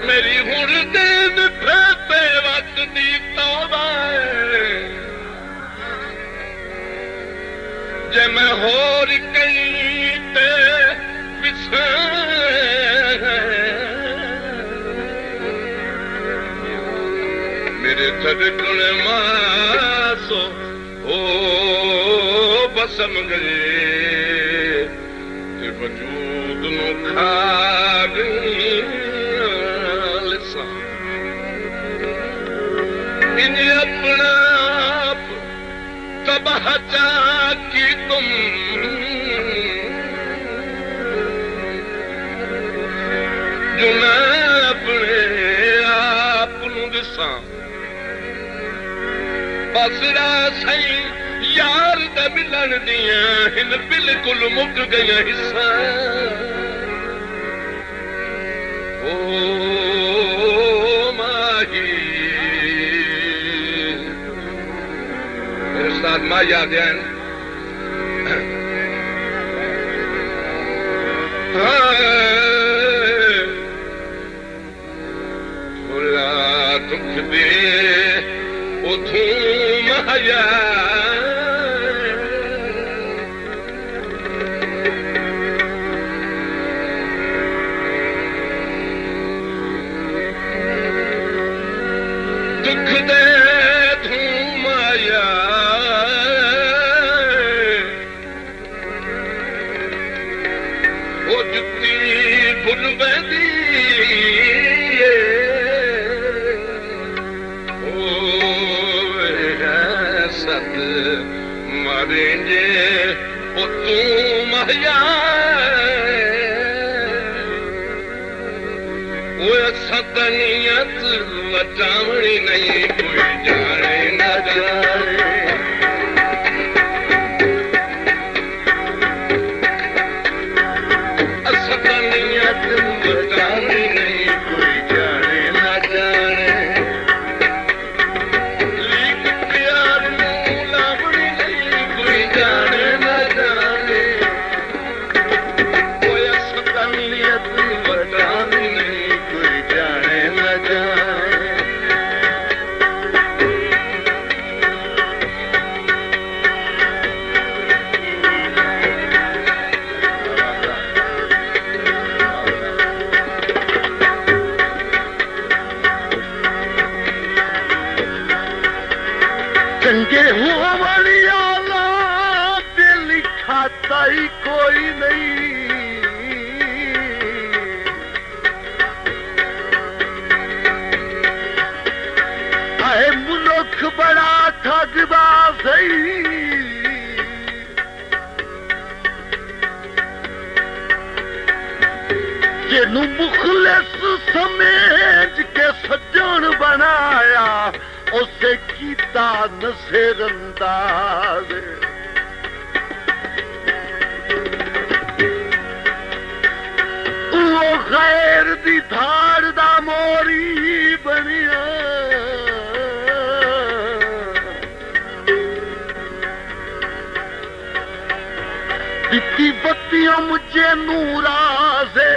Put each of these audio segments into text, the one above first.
मेरी हुण दिन फेते वक्त दी तौबा जे मैं होर कहीं ते मेरे धड़कन मासो ओ बसम गए ते वजूद नु खा गई लिसा इन अपना आप तबाह की तुम जो मैं अपने आप नू दिसा बसरा सही यार दा मिलन दिया हिन बिल्कुल मुक गया हिस्सा ओ माही मेरे साथ माँ याद है थोड़ा दुख दे उठू माया दुख दे तू माया वो जुत्ती भुल बैठी मारेंगे वो तू माया वो सतनियत लटावनी नहीं कोई जाने न जाने सतनियत लटावनी नहीं कोई जाने न जाने चंगे हो वाली औलाद लिखा ताई कोई नहीं आए मुल्क बड़ा ठगबाज जिन्नू मुखलिस समझ के सज्जन बनाया उसे कीता नज़रअंदाज़ वो खैर दी धार दा मोरी बनिया दित्ती बत्तियां मुझे नूरा से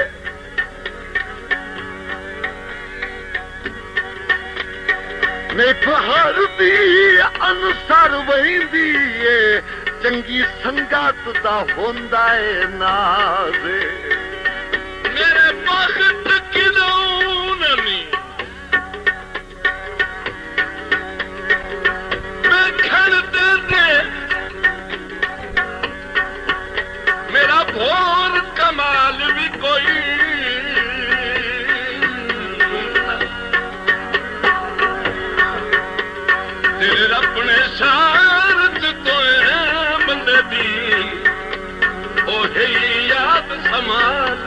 हर दी अनसर वहींदी चंगी संगत दा होंदा है नाज़ मेरे बख्त किदों नमी देखण दे मेरा भोर कमाल भी कोई अपने शारत तो बंदे दी ओ है याद समाज